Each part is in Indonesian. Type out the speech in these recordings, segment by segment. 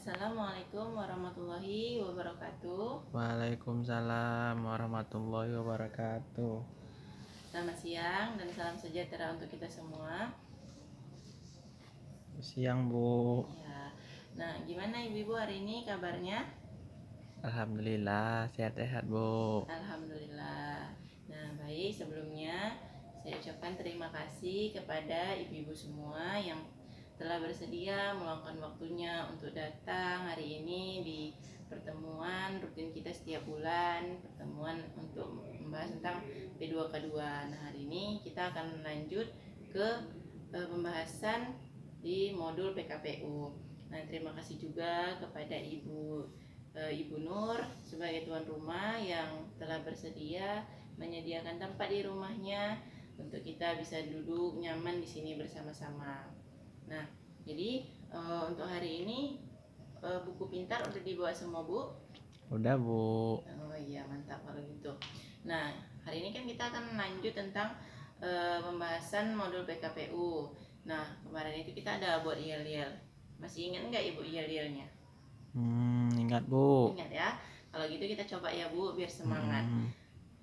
Assalamualaikum warahmatullahi wabarakatuh. Waalaikumsalam warahmatullahi wabarakatuh. Selamat siang dan salam sejahtera untuk kita semua. Siang, Bu. Ya. Nah, gimana ibu-ibu hari ini kabarnya? Alhamdulillah sehat-sehat, Bu. Alhamdulillah. Nah, baik, sebelumnya saya ucapkan terima kasih kepada ibu-ibu semua yang telah bersedia meluangkan waktunya untuk datang hari ini di pertemuan rutin kita setiap bulan, pertemuan untuk membahas tentang P2K2. Nah, hari ini kita akan lanjut ke pembahasan di modul PKPU. Nah, terima kasih juga kepada Ibu Nur sebagai tuan rumah yang telah bersedia menyediakan tempat di rumahnya untuk kita bisa duduk nyaman di sini bersama-sama. Nah, jadi untuk hari ini buku pintar udah dibawa semua, Bu? Udah, Bu. Oh iya, mantap kalau gitu. Nah, hari ini kan kita akan lanjut tentang pembahasan modul PKPU. Nah, kemarin itu kita ada buat yel-yel. Masih ingat nggak Ibu yel-yelnya? Ingat, Bu. Ingat ya. Kalau gitu kita coba ya, Bu, biar semangat.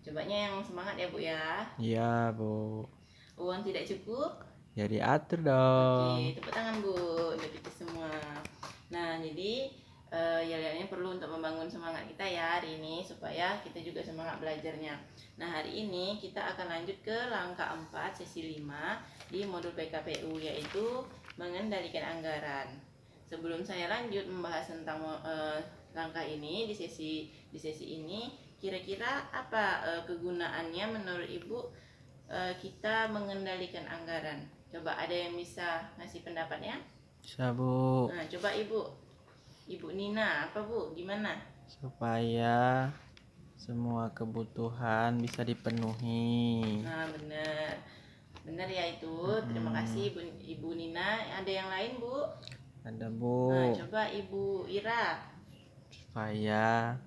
Cobanya yang semangat ya, Bu ya. Iya, Bu. Uang tidak cukup? Ya diatur dong. Oke, tepuk tangan, Bu, untuk kita semua. Nah, jadi yel-yelnya perlu untuk membangun semangat kita ya hari ini supaya kita juga semangat belajarnya. Nah, hari ini kita akan lanjut ke langkah 4 sesi 5 di modul PKPU, yaitu mengendalikan anggaran. Sebelum saya lanjut membahas tentang langkah ini di sesi ini, kira-kira apa kegunaannya menurut Ibu kita mengendalikan anggaran? Coba ada yang bisa ngasih pendapatnya? Bisa, Bu. Nah, coba Ibu Nina, apa Bu? Gimana? Supaya semua kebutuhan bisa dipenuhi. Nah, benar. Benar ya itu. Terima kasih Ibu Nina. Ada yang lain, Bu? Ada, Bu. Nah, coba Ibu Ira. Supaya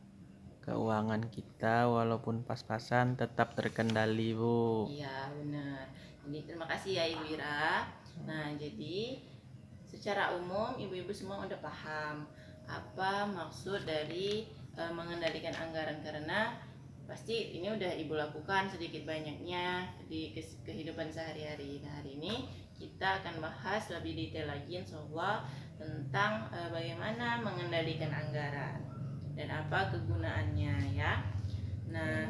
keuangan kita walaupun pas-pasan tetap terkendali, Bu. Iya, benar. Jadi terima kasih ya Ibu Ira. Nah, jadi secara umum ibu-ibu semua udah paham apa maksud dari mengendalikan anggaran, karena pasti ini udah ibu lakukan sedikit banyaknya di kehidupan sehari-hari. Nah, hari ini kita akan bahas lebih detail lagi insyaallah tentang bagaimana mengendalikan anggaran dan apa kegunaannya ya. Nah,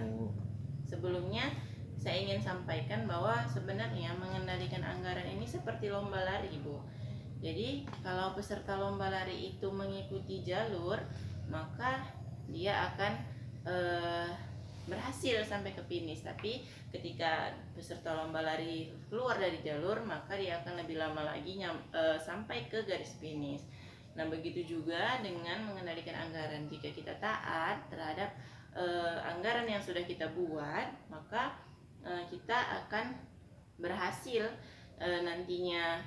sebelumnya saya ingin sampaikan bahwa sebenarnya mengendalikan anggaran ini seperti lomba lari, Bu. Jadi kalau peserta lomba lari itu mengikuti jalur, maka dia akan berhasil sampai ke finish. Tapi ketika peserta lomba lari keluar dari jalur, maka dia akan lebih lama lagi sampai ke garis finish. Nah, begitu juga dengan mengendalikan anggaran. Jika kita taat terhadap anggaran yang sudah kita buat, maka kita akan berhasil nantinya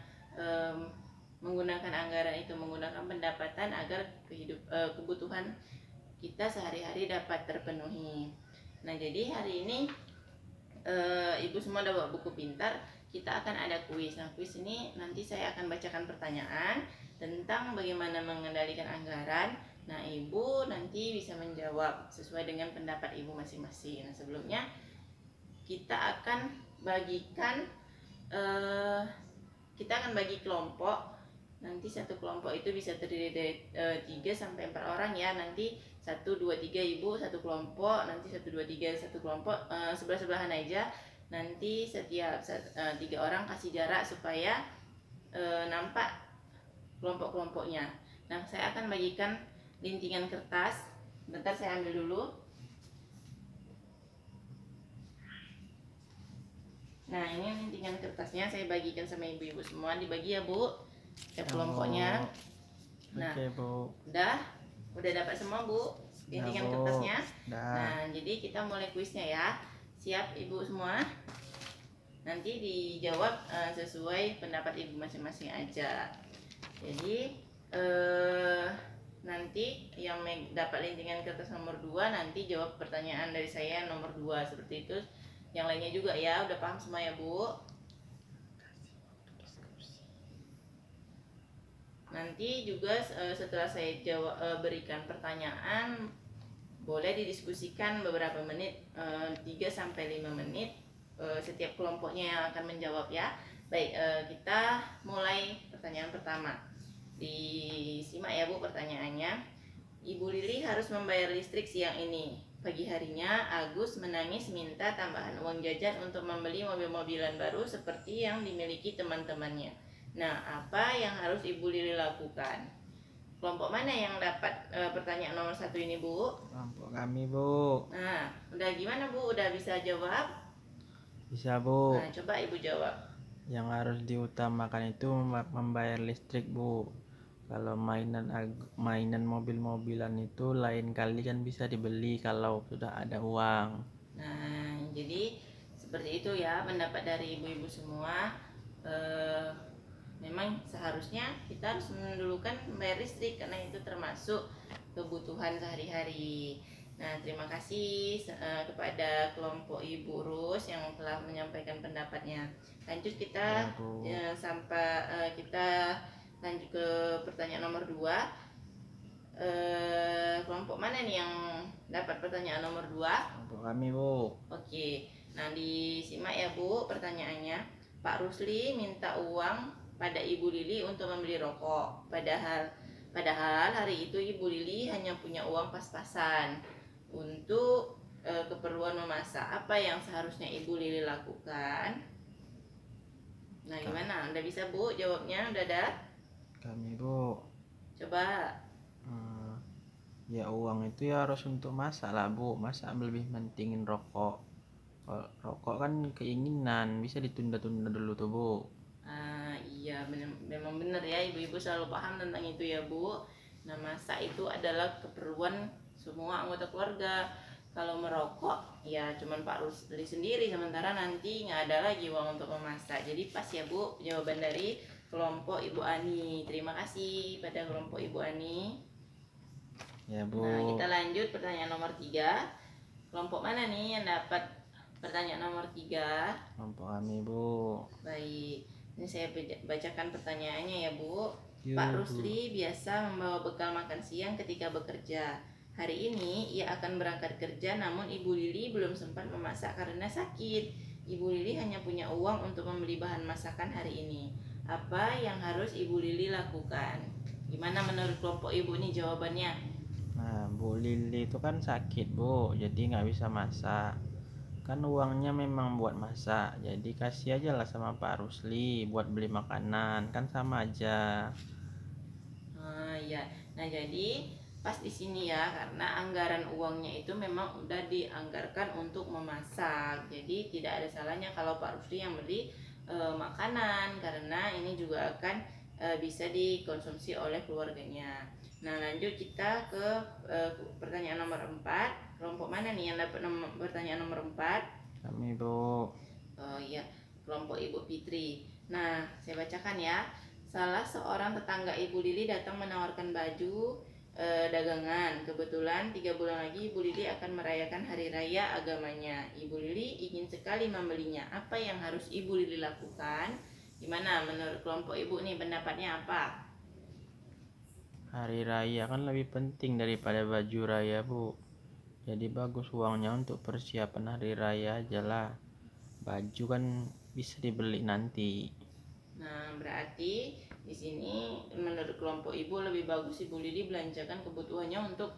menggunakan anggaran itu, menggunakan pendapatan agar kebutuhan kita sehari-hari dapat terpenuhi. Nah, jadi hari ini ibu semua udah bawa buku pintar, kita akan ada kuis. Nah, kuis ini nanti saya akan bacakan pertanyaan tentang bagaimana mengendalikan anggaran. Nah, ibu nanti bisa menjawab sesuai dengan pendapat ibu masing-masing. Nah, sebelumnya kita akan bagikan kita akan bagi kelompok. Nanti satu kelompok itu bisa terdiri dari 3 sampai 4 orang ya. Nanti 1, 2, 3 ibu satu kelompok, nanti 1, 2, 3 satu kelompok, sebelah-sebelahan aja. Nanti setiap 3 orang kasih jarak supaya nampak kelompok-kelompoknya. Nah, saya akan bagikan lintingan kertas. Bentar saya ambil dulu. Nah, ini lintingan kertasnya saya bagikan sama ibu-ibu semua. Dibagi ya, Bu, ke kelompoknya. Nah, Oke, Bu. udah dapat semua, Bu, lintingan kertasnya. Nah, jadi kita mulai kuisnya ya. Siap ibu semua? Nanti dijawab sesuai pendapat ibu masing-masing aja. Jadi nanti yang dapat lintingan kertas nomor 2 nanti jawab pertanyaan dari saya nomor 2, seperti itu. Yang lainnya juga ya, udah paham semua ya, Bu? Nanti juga setelah saya berikan pertanyaan, boleh didiskusikan beberapa menit, 3-5 menit setiap kelompoknya yang akan menjawab ya. Baik, kita mulai pertanyaan pertama. Disimak ya Bu pertanyaannya. Ibu Lili harus membayar listrik siang ini. Pagi harinya Agus menangis minta tambahan uang jajan untuk membeli mobil-mobilan baru seperti yang dimiliki teman-temannya. Nah, apa yang harus Ibu Lili lakukan? Kelompok mana yang dapat pertanyaan nomor 1 ini, Bu? Kelompok kami, Bu. Nah, udah gimana, Bu? Udah bisa jawab? Bisa, Bu. Nah, coba Ibu jawab. Yang harus diutamakan itu membayar listrik, Bu. Kalau mainan mobil-mobilan itu lain kali kan bisa dibeli kalau sudah ada uang. Nah, jadi seperti itu ya pendapat dari ibu-ibu semua. Memang seharusnya kita harus mendulukan membayar listrik karena itu termasuk kebutuhan sehari-hari. Nah, terima kasih kepada kelompok Ibu Rus yang telah menyampaikan pendapatnya. Lanjut kita sampai kita lanjut ke pertanyaan nomor 2. Kelompok mana nih yang dapat pertanyaan nomor 2? Kelompok kami, Bu. Oke. Nah, disimak ya, Bu, pertanyaannya. Pak Rusli minta uang pada Ibu Lili untuk membeli rokok. Padahal hari itu Ibu Lili hanya punya uang pas-pasan untuk keperluan memasak. Apa yang seharusnya Ibu Lili lakukan? Nah, gimana? Udah bisa, Bu, jawabnya? Udah ada? Kami, Bu. Coba. Ya uang itu ya harus untuk masak lah, Bu. Masa lebih mentingin rokok. Kalau rokok kan keinginan, bisa ditunda-tunda dulu tuh, Bu. Iya, memang benar ya, ibu-ibu selalu paham tentang itu ya, Bu. Nah, masak itu adalah keperluan semua anggota keluarga. Kalau merokok ya cuman Pak Rusli sendiri, sementara nanti nggak ada lagi uang untuk memasak. Jadi pas ya, Bu, jawaban dari kelompok Ibu Ani. Terima kasih pada kelompok Ibu Ani. Ya, Bu. Nah, kita lanjut pertanyaan nomor 3. Kelompok mana nih yang dapat pertanyaan nomor 3? Kelompok kami, Bu. Baik, ini saya bacakan pertanyaannya ya, Bu. Yuh, Pak Rusli biasa membawa bekal makan siang ketika bekerja. Hari ini ia akan berangkat kerja, namun Ibu Lili belum sempat memasak karena sakit. Ibu Lili hanya punya uang untuk membeli bahan masakan hari ini. Apa yang harus Ibu Lili lakukan? Gimana menurut kelompok Ibu nih jawabannya? Nah, Bu Lili itu kan sakit, Bu, jadi nggak bisa masak. Kan uangnya memang buat masak, jadi kasih aja lah sama Pak Rusli buat beli makanan, kan sama aja. Ya, nah jadi pas di sini ya, karena anggaran uangnya itu memang udah dianggarkan untuk memasak, jadi tidak ada salahnya kalau Pak Rusli yang beli makanan, karena ini juga akan bisa dikonsumsi oleh keluarganya. Nah, lanjut kita ke pertanyaan nomor 4. Kelompok mana nih yang dapat pertanyaan nomor 4? Kami, Bu. Oh iya, kelompok Ibu Fitri. Nah, saya bacakan ya. Salah seorang tetangga Ibu Lili datang menawarkan baju dagangan. Kebetulan 3 bulan lagi Ibu Lili akan merayakan hari raya agamanya. Ibu Lili ingin sekali membelinya. Apa yang harus Ibu Lili lakukan? Gimana menurut kelompok Ibu nih, pendapatnya apa? Hari raya kan lebih penting daripada baju raya, Bu. Jadi bagus uangnya untuk persiapan hari raya aja lah. Baju kan bisa dibeli nanti. Nah, berarti di sini menurut kelompok Ibu lebih bagus Ibu Lili belanjakan kebutuhannya untuk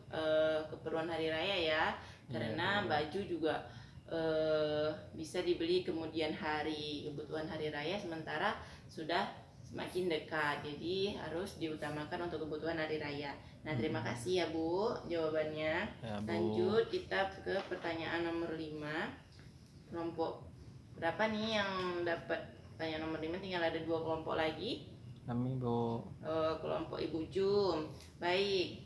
keperluan hari raya ya. Karena baju juga bisa dibeli kemudian hari, kebutuhan hari raya, sementara sudah semakin dekat. Jadi harus diutamakan untuk kebutuhan hari raya. Nah, terima kasih ya, Bu, jawabannya. Ya, Bu. Lanjut kita ke pertanyaan nomor 5. Kelompok berapa nih yang dapat pertanyaan nomor 5? Tinggal ada 2 kelompok lagi. Kami, Bu. Kelompok Ibu Jum. Baik,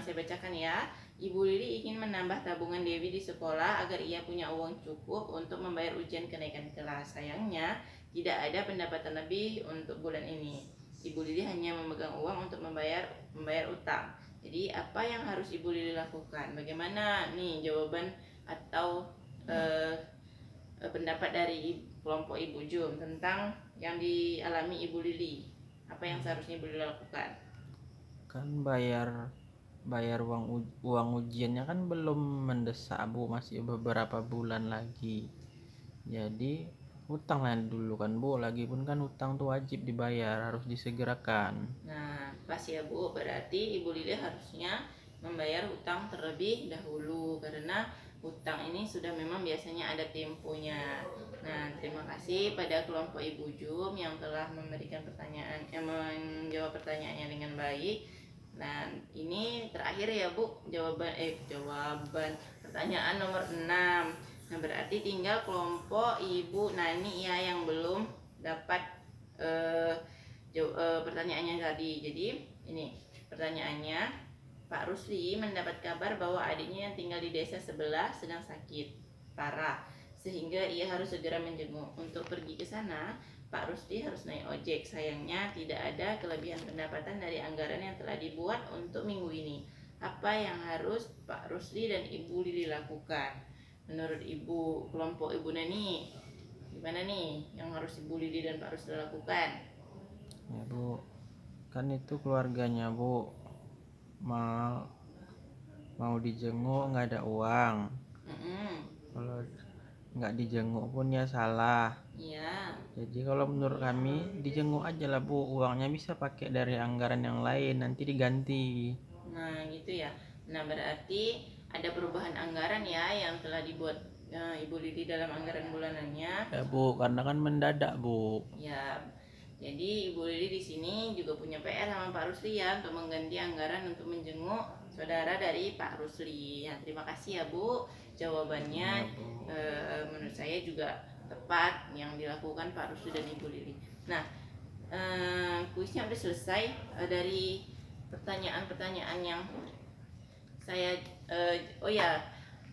saya bacakan ya. Ibu Lili ingin menambah tabungan Dewi di sekolah agar ia punya uang cukup untuk membayar ujian kenaikan kelas. Sayangnya tidak ada pendapatan lebih untuk bulan ini. Ibu Lili hanya memegang uang untuk membayar utang. Jadi apa yang harus Ibu Lili lakukan? Bagaimana nih jawaban atau pendapat dari kelompok Ibu Jum tentang yang dialami Ibu Lili? Apa yang seharusnya Ibu Lili lakukan? Kan bayar uang ujiannya kan belum mendesak Bu, masih beberapa bulan lagi. Jadi utang lah dulu kan Bu, lagi pun kan utang tuh wajib dibayar, harus disegerakan. Nah, pas ya Bu, berarti Ibu Lili harusnya membayar hutang terlebih dahulu karena hutang ini sudah memang biasanya ada temponya. Nah, terima kasih pada kelompok Ibu Jum yang telah memberikan menjawab pertanyaannya dengan baik. Nah, ini terakhir ya Bu, jawaban pertanyaan nomor 6. Nah, berarti tinggal kelompok Ibu Nani ya yang belum dapat pertanyaannya tadi. Jadi ini pertanyaannya, Pak Rusli mendapat kabar bahwa adiknya yang tinggal di desa sebelah sedang sakit parah sehingga ia harus segera menjenguk. Untuk pergi ke sana, Pak Rusli harus naik ojek. Sayangnya tidak ada kelebihan pendapatan dari anggaran yang telah dibuat untuk minggu ini. Apa yang harus Pak Rusli dan Ibu Lili lakukan? Menurut Ibu, kelompok Ibu Nani, gimana nih yang harus Ibu Lili dan Pak Rusli lakukan? Ya Bu, kan itu keluarganya Bu, mau dijenguk nggak ada uang. Kalau nggak dijenguk pun ya salah. Iya. Jadi kalau menurut kami dijenguk aja lah Bu, uangnya bisa pakai dari anggaran yang lain, nanti diganti. Nah gitu ya. Nah berarti ada perubahan anggaran ya yang telah dibuat Ibu Lili dalam anggaran bulanannya. Ya Bu, karena kan mendadak Bu. Ya, jadi Ibu Lili di sini juga punya PR sama Pak Rusli ya untuk mengganti anggaran untuk menjenguk saudara dari Pak Rusli. Ya, terima kasih ya Bu. Jawabannya Ya, Bu. menurut saya juga tepat yang dilakukan Pak Rusli dan Ibu Lili. Nah, kuisnya udah selesai. Dari pertanyaan-pertanyaan yang saya oh ya,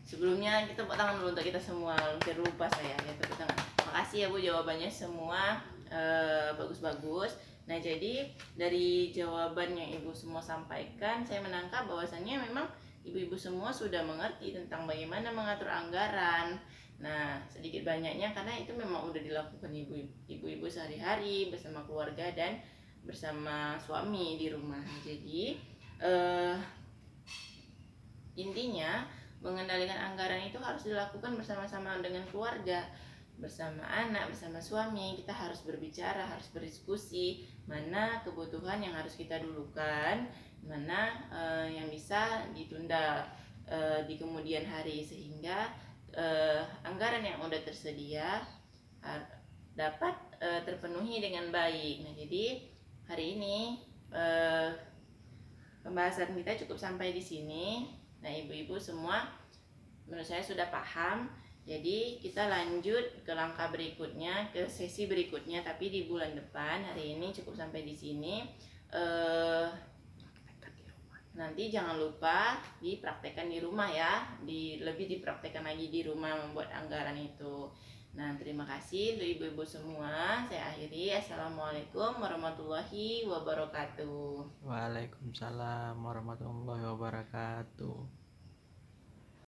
sebelumnya kita tepuk tangan dulu untuk kita semua, hampir lupa saya ya, tepuk tangan. Makasih ya Bu, jawabannya semua bagus-bagus. Nah jadi dari jawaban yang Ibu semua sampaikan, saya menangkap bahwasannya memang ibu-ibu semua sudah mengerti tentang bagaimana mengatur anggaran. Nah sedikit banyaknya karena itu memang udah dilakukan ibu-ibu sehari-hari bersama keluarga dan bersama suami di rumah. Jadi intinya mengendalikan anggaran itu harus dilakukan bersama-sama dengan keluarga, bersama anak, bersama suami. Kita harus berbicara, harus berdiskusi mana kebutuhan yang harus kita dulukan, mana yang bisa ditunda di kemudian hari, sehingga anggaran yang udah tersedia dapat terpenuhi dengan baik. Nah jadi hari ini pembahasan kita cukup sampai di sini. Nah ibu-ibu semua menurut saya sudah paham. Jadi kita lanjut ke langkah berikutnya, ke sesi berikutnya, tapi di bulan depan. Hari ini cukup sampai di sini. Nanti jangan lupa dipraktekkan di rumah ya, lebih dipraktekkan lagi di rumah membuat anggaran itu. Nah terima kasih untuk ibu-ibu semua. Saya akhiri. Assalamualaikum warahmatullahi wabarakatuh. Waalaikumsalam warahmatullahi wabarakatuh.